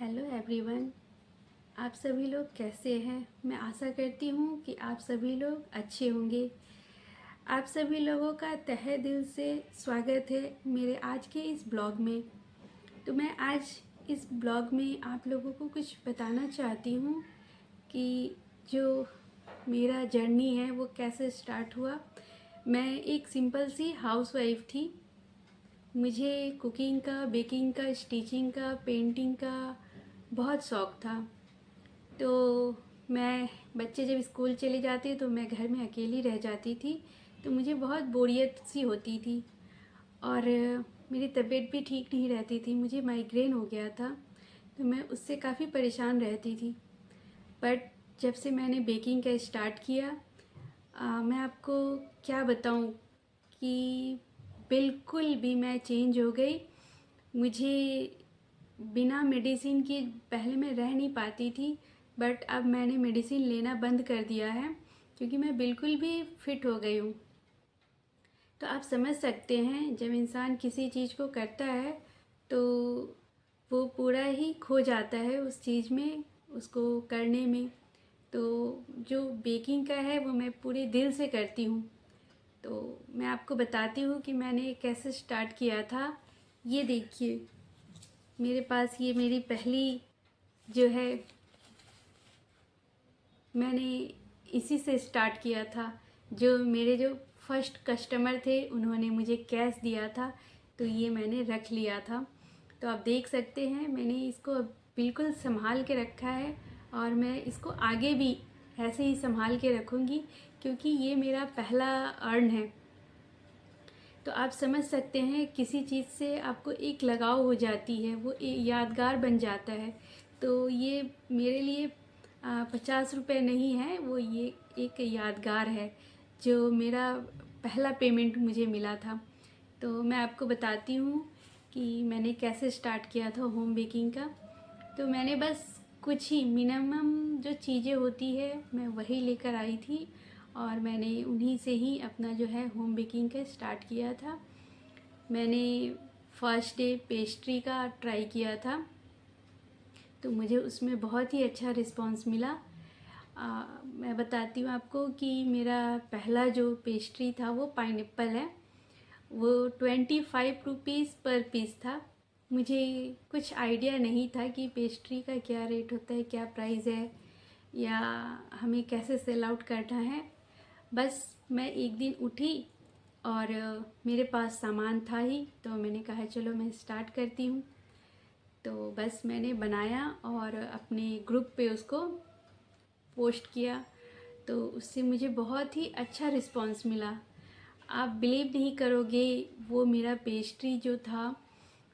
Hello everyone. आप सभी लोग कैसे हैं? मैं आशा करती हूँ कि आप सभी लोग अच्छे होंगे। आप सभी लोगों का तहे दिल से स्वागत है मेरे आज के इस ब्लॉग में। तो मैं आज इस ब्लॉग में आप लोगों को कुछ बताना चाहती हूँ कि जो मेरा जर्नी है वो कैसे स्टार्ट हुआ। मैं एक सिंपल सी हाउसवाइफ थी। मुझे कुकिंग का, बेकिंग का, स्टिचिंग का, पेंटिंग का बहुत शौक़ था। तो मैं बच्चे जब स्कूल चले जाते तो मैं घर में अकेली रह जाती थी, तो मुझे बहुत बोरियत सी होती थी और मेरी तबीयत भी ठीक नहीं रहती थी। मुझे माइग्रेन हो गया था, तो मैं उससे काफ़ी परेशान रहती थी। बट जब से मैंने बेकिंग का स्टार्ट किया, मैं आपको क्या बताऊं कि बिल्कुल भी मैं चेंज हो गई। मुझे बिना मेडिसिन के पहले मैं रह नहीं पाती थी, बट अब मैंने मेडिसिन लेना बंद कर दिया है क्योंकि मैं बिल्कुल भी फिट हो गई हूँ। तो आप समझ सकते हैं, जब इंसान किसी चीज़ को करता है तो वो पूरा ही खो जाता है उस चीज़ में, उसको करने में। तो जो बेकिंग का है वो मैं पूरे दिल से करती हूँ। तो मैं आपको बताती हूँ कि मैंने कैसे स्टार्ट किया था। ये देखिए, मेरे पास ये मेरी पहली जो है, मैंने इसी से स्टार्ट किया था। जो मेरे जो फर्स्ट कस्टमर थे उन्होंने मुझे कैश दिया था, तो ये मैंने रख लिया था। तो आप देख सकते हैं मैंने इसको बिल्कुल संभाल के रखा है और मैं इसको आगे भी ऐसे ही संभाल के रखूँगी क्योंकि ये मेरा पहला अर्न है। तो आप समझ सकते हैं, किसी चीज़ से आपको एक लगाव हो जाती है, वो यादगार बन जाता है। तो ये मेरे लिए 50 रुपये नहीं है, वो ये एक यादगार है जो मेरा पहला पेमेंट मुझे मिला था। तो मैं आपको बताती हूँ कि मैंने कैसे स्टार्ट किया था होम बेकिंग का। तो मैंने बस कुछ ही मिनिमम जो चीज़ें होती है मैं वही लेकर आई थी और मैंने उन्हीं से ही अपना जो है होम बेकिंग का स्टार्ट किया था। मैंने फर्स्ट डे पेस्ट्री का ट्राई किया था, तो मुझे उसमें बहुत ही अच्छा रिस्पांस मिला। मैं बताती हूँ आपको कि मेरा पहला जो पेस्ट्री था वो पाइनएप्पल है। वो 25 रुपीज़ पर पीस था। मुझे कुछ आइडिया नहीं था कि पेस्ट्री का क्या रेट होता है, क्या प्राइस है, या हमें कैसे सेल आउट करना है। बस मैं एक दिन उठी और मेरे पास सामान था ही, तो मैंने कहा चलो मैं स्टार्ट करती हूँ। तो बस मैंने बनाया और अपने ग्रुप पे उसको पोस्ट किया, तो उससे मुझे बहुत ही अच्छा रिस्पांस मिला। आप बिलीव नहीं करोगे, वो मेरा पेस्ट्री जो था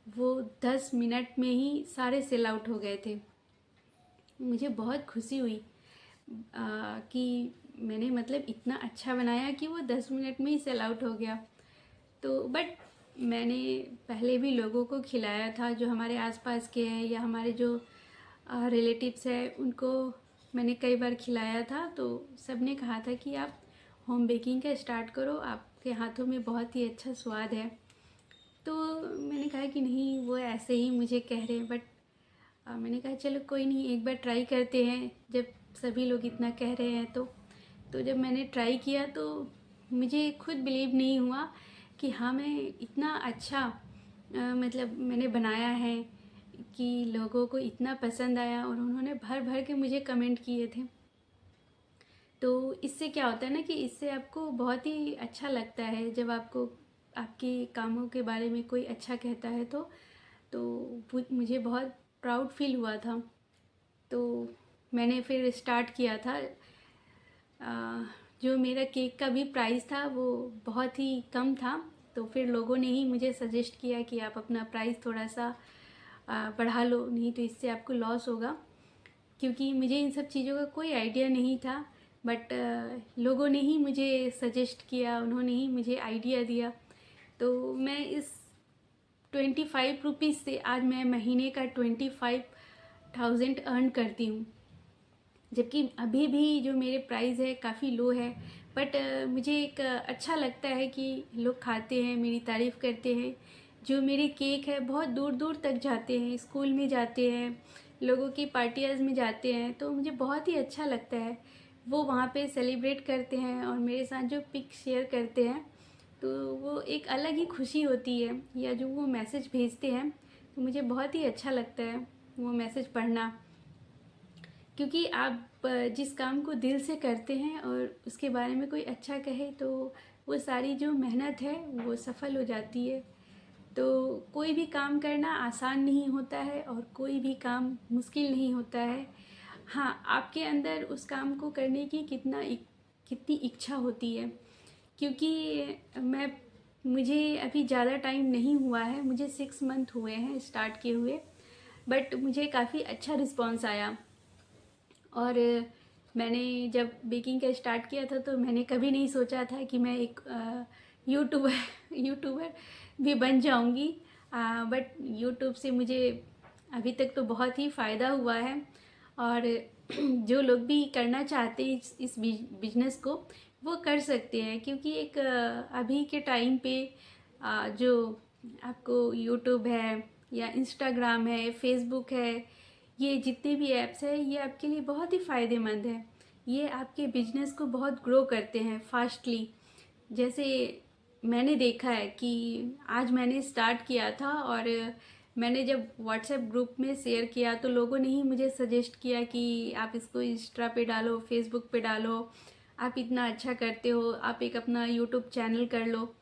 वो 10 मिनट में ही सारे सेल आउट हो गए थे। मुझे बहुत खुशी हुई कि मैंने मतलब इतना अच्छा बनाया कि वो 10 मिनट में ही सेल आउट हो गया। तो बट मैंने पहले भी लोगों को खिलाया था, जो हमारे आसपास के हैं या हमारे जो रिलेटिव्स हैं, उनको मैंने कई बार खिलाया था। तो सब ने कहा था कि आप होम बेकिंग का स्टार्ट करो, आपके हाथों में बहुत ही अच्छा स्वाद है। तो मैंने कहा कि नहीं, वो ऐसे ही मुझे कह रहे हैं, बट मैंने कहा चलो कोई नहीं, एक बार ट्राई करते हैं, जब सभी लोग इतना कह रहे हैं तो जब मैंने ट्राई किया तो मुझे खुद बिलीव नहीं हुआ कि हाँ, मैं इतना अच्छा मतलब मैंने बनाया है कि लोगों को इतना पसंद आया और उन्होंने भर भर के मुझे कमेंट किए थे। तो इससे क्या होता है ना कि इससे आपको बहुत ही अच्छा लगता है जब आपको आपके कामों के बारे में कोई अच्छा कहता है। तो मुझे बहुत प्राउड फील हुआ था। तो मैंने फिर स्टार्ट किया था। जो मेरा केक का भी प्राइस था वो बहुत ही कम था, तो फिर लोगों ने ही मुझे सजेस्ट किया कि आप अपना प्राइस थोड़ा सा बढ़ा लो, नहीं तो इससे आपको लॉस होगा। क्योंकि मुझे इन सब चीज़ों का कोई आइडिया नहीं था, बट लोगों ने ही मुझे सजेस्ट किया, उन्होंने ही मुझे आइडिया दिया। तो मैं इस 25 रुपीज़ से आज मैं महीने का 25,000 अर्न करती हूँ। जबकि अभी भी जो मेरे प्राइस है काफ़ी लो है, बट मुझे एक अच्छा लगता है कि लोग खाते हैं, मेरी तारीफ़ करते हैं। जो मेरे केक है बहुत दूर दूर तक जाते हैं, स्कूल में जाते हैं, लोगों की पार्टियाज़ में जाते हैं, तो मुझे बहुत ही अच्छा लगता है। वो वहाँ पे सेलिब्रेट करते हैं और मेरे साथ जो पिक शेयर करते हैं, तो वो एक अलग ही खुशी होती है। या जो वो मैसेज भेजते हैं, तो मुझे बहुत ही अच्छा लगता है वो मैसेज पढ़ना, क्योंकि आप जिस काम को दिल से करते हैं और उसके बारे में कोई अच्छा कहे, तो वो सारी जो मेहनत है वो सफल हो जाती है। तो कोई भी काम करना आसान नहीं होता है और कोई भी काम मुश्किल नहीं होता है। हाँ, आपके अंदर उस काम को करने की कितनी इच्छा होती है। क्योंकि मुझे अभी ज़्यादा टाइम नहीं हुआ है, मुझे 6 मंथ हुए हैं स्टार्ट किए हुए, बट मुझे काफ़ी अच्छा रिस्पॉन्स आया। और मैंने जब बेकिंग का स्टार्ट किया था, तो मैंने कभी नहीं सोचा था कि मैं एक यूट्यूबर यूट्यूबर भी बन जाऊंगी। बट यूट्यूब से मुझे अभी तक तो बहुत ही फ़ायदा हुआ है। और जो लोग भी करना चाहते हैं इस बिजनेस को, वो कर सकते हैं, क्योंकि एक अभी के टाइम पे जो आपको यूट्यूब है या इंस्टाग्राम है, फेसबुक है, ये जितने भी ऐप्स हैं, ये आपके लिए बहुत ही फ़ायदेमंद है। ये आपके बिजनेस को बहुत ग्रो करते हैं फास्टली। जैसे मैंने देखा है कि आज मैंने स्टार्ट किया था, और मैंने जब व्हाट्सएप ग्रुप में शेयर किया, तो लोगों ने ही मुझे सजेस्ट किया कि आप इसको इंस्टा पे डालो, फेसबुक पे डालो, आप इतना अच्छा करते हो, आप एक अपना यूट्यूब चैनल कर लो।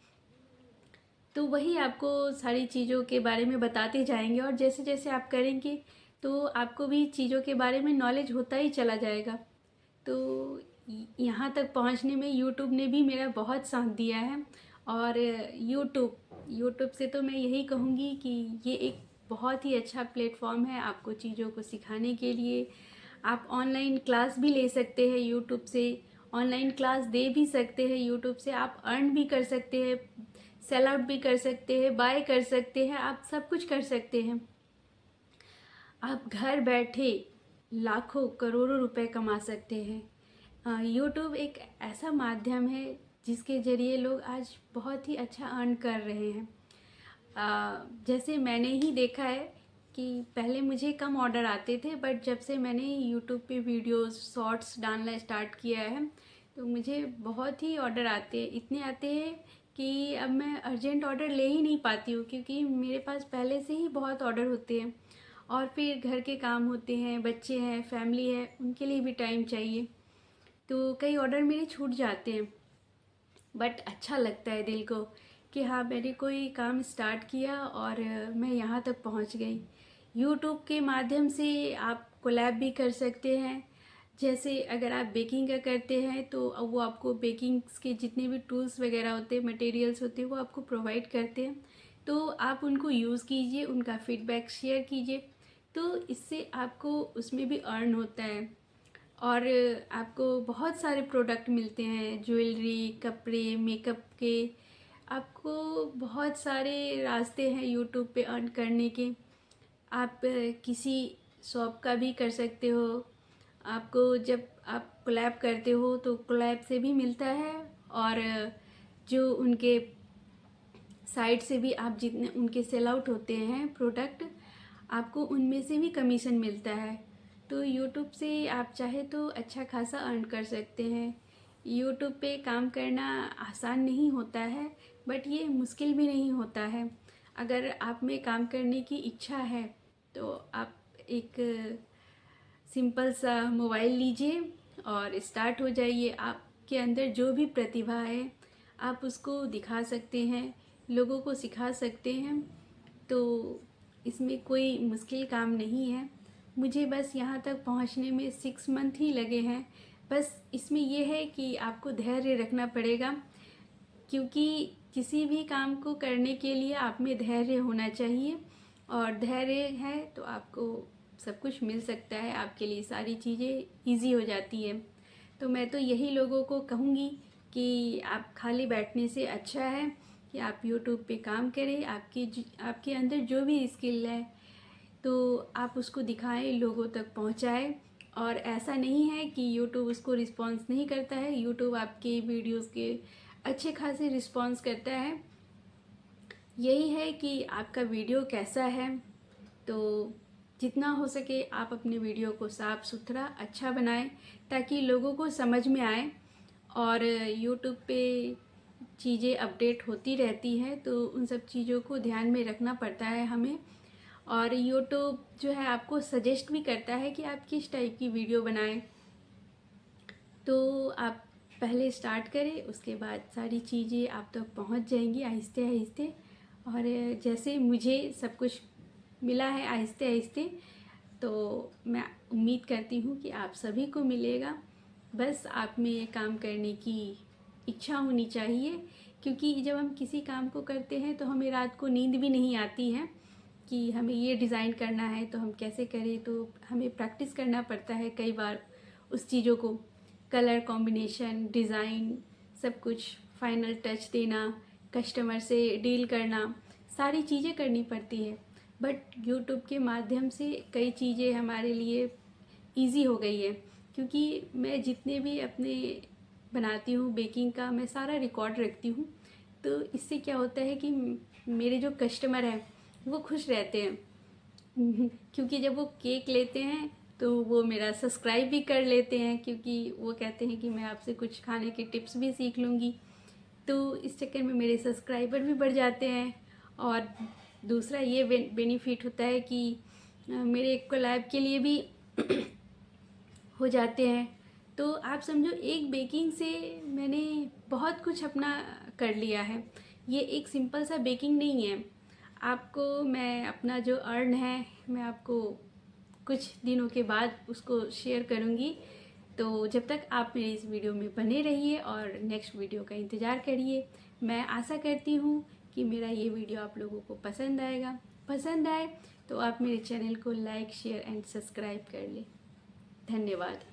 तो वही आपको सारी चीज़ों के बारे में बताते जाएंगे, और जैसे जैसे आप करेंगे, तो आपको भी चीज़ों के बारे में नॉलेज होता ही चला जाएगा। तो यहाँ तक पहुँचने में यूट्यूब ने भी मेरा बहुत साथ दिया है। और यूट्यूब से तो मैं यही कहूँगी कि ये एक बहुत ही अच्छा प्लेटफॉर्म है आपको चीज़ों को सिखाने के लिए। आप ऑनलाइन क्लास भी ले सकते हैं यूट्यूब से, ऑनलाइन क्लास दे भी सकते हैं यूट्यूब से, आप अर्न भी कर सकते हैं, सेल आउट भी कर सकते हैं, बाय कर सकते हैं, आप सब कुछ कर सकते हैं। आप घर बैठे लाखों करोड़ों रुपए कमा सकते हैं। यूट्यूब एक ऐसा माध्यम है जिसके ज़रिए लोग आज बहुत ही अच्छा अर्न कर रहे हैं। जैसे मैंने ही देखा है कि पहले मुझे कम ऑर्डर आते थे, बट जब से मैंने यूट्यूब पे वीडियोस शॉर्ट्स डालना स्टार्ट किया है, तो मुझे बहुत ही ऑर्डर आते हैं। इतने आते हैं कि अब मैं अर्जेंट ऑर्डर ले ही नहीं पाती हूँ, क्योंकि मेरे पास पहले से ही बहुत ऑर्डर होते हैं, और फिर घर के काम होते हैं, बच्चे हैं, फैमिली है, उनके लिए भी टाइम चाहिए, तो कई ऑर्डर मेरे छूट जाते हैं। बट अच्छा लगता है दिल को कि हाँ, मैंने कोई काम स्टार्ट किया और मैं यहाँ तक पहुँच गई। यूट्यूब के माध्यम से आप कोलैब भी कर सकते हैं। जैसे अगर आप बेकिंग का करते हैं, तो वो आपको बेकिंग्स के जितने भी टूल्स वगैरह होते हैं, मटेरियल्स होते हैं, वो आपको प्रोवाइड करते हैं। तो आप उनको यूज़ कीजिए, उनका फीडबैक शेयर कीजिए, तो इससे आपको उसमें भी अर्न होता है। और आपको बहुत सारे प्रोडक्ट मिलते हैं, ज्वेलरी, कपड़े, मेकअप के। आपको बहुत सारे रास्ते हैं यूट्यूब पे अर्न करने के। आप किसी शॉप का भी कर सकते हो। आपको जब आप कोलैब करते हो, तो कोलैब से भी मिलता है, और जो उनके साइट से भी आप जितने उनके सेल आउट होते हैं प्रोडक्ट, आपको उनमें से भी कमीशन मिलता है। तो यूट्यूब से आप चाहे तो अच्छा खासा अर्न कर सकते हैं। यूट्यूब पे काम करना आसान नहीं होता है, बट ये मुश्किल भी नहीं होता है। अगर आप में काम करने की इच्छा है, तो आप एक सिंपल सा मोबाइल लीजिए और स्टार्ट हो जाइए। आपके अंदर जो भी प्रतिभा है, आप उसको दिखा सकते हैं, लोगों को सिखा सकते हैं। तो इसमें कोई मुश्किल काम नहीं है। मुझे बस यहाँ तक पहुँचने में 6 मंथ ही लगे हैं। बस इसमें यह है कि आपको धैर्य रखना पड़ेगा, क्योंकि किसी भी काम को करने के लिए आप में धैर्य होना चाहिए, और धैर्य है तो आपको सब कुछ मिल सकता है, आपके लिए सारी चीज़ें इजी हो जाती है। तो मैं तो यही लोगों को कहूँगी कि आप खाली बैठने से अच्छा है कि आप यूट्यूब पे काम करें। आपके अंदर जो भी स्किल है, तो आप उसको दिखाएं, लोगों तक पहुंचाएं। और ऐसा नहीं है कि यूट्यूब उसको रिस्पॉन्स नहीं करता है। यूट्यूब आपके वीडियोस के अच्छे खासे रिस्पॉन्स करता है। यही है कि आपका वीडियो कैसा है, तो जितना हो सके आप अपने वीडियो को साफ़ सुथरा अच्छा बनाएं ताकि लोगों को समझ में आए। और यूट्यूब पे चीज़ें अपडेट होती रहती हैं, तो उन सब चीज़ों को ध्यान में रखना पड़ता है हमें। और यूट्यूब जो है आपको सजेस्ट भी करता है कि आप किस टाइप की वीडियो बनाएं। तो आप पहले स्टार्ट करें, उसके बाद सारी चीज़ें आप तक पहुंच जाएंगी आहिस्ते आहिस्ते। और जैसे मुझे सब कुछ मिला है आहिस्ते आहिस्ते, तो मैं उम्मीद करती हूँ कि आप सभी को मिलेगा। बस आप में ये काम करने की इच्छा होनी चाहिए, क्योंकि जब हम किसी काम को करते हैं तो हमें रात को नींद भी नहीं आती है कि हमें ये डिज़ाइन करना है तो हम कैसे करें। तो हमें प्रैक्टिस करना पड़ता है कई बार उस चीज़ों को, कलर कॉम्बिनेशन, डिज़ाइन, सब कुछ, फाइनल टच देना, कस्टमर से डील करना, सारी चीज़ें करनी पड़ती है। बट यूट्यूब के माध्यम से कई चीज़ें हमारे लिए इजी हो गई है, क्योंकि मैं जितने भी अपने बनाती हूँ बेकिंग का, मैं सारा रिकॉर्ड रखती हूँ। तो इससे क्या होता है कि मेरे जो कस्टमर हैं वो खुश रहते हैं क्योंकि जब वो केक लेते हैं तो वो मेरा सब्सक्राइब भी कर लेते हैं, क्योंकि वो कहते हैं कि मैं आपसे कुछ खाने की टिप्स भी सीख लूँगी। तो इस चक्कर में मेरे सब्सक्राइबर भी बढ़ जाते हैं। और दूसरा ये बेनिफिट होता है कि मेरे कोलैब के लिए भी हो जाते हैं। तो आप समझो एक बेकिंग से मैंने बहुत कुछ अपना कर लिया है। ये एक सिंपल सा बेकिंग नहीं है। आपको मैं अपना जो अर्न है मैं आपको कुछ दिनों के बाद उसको शेयर करूँगी। तो जब तक आप मेरी इस वीडियो में बने रहिए और नेक्स्ट वीडियो का इंतज़ार करिए। मैं आशा करती हूँ कि मेरा ये वीडियो आप लोगों को पसंद आएगा। पसंद आए तो आप मेरे चैनल को लाइक, शेयर एंड सब्सक्राइब कर लें। धन्यवाद।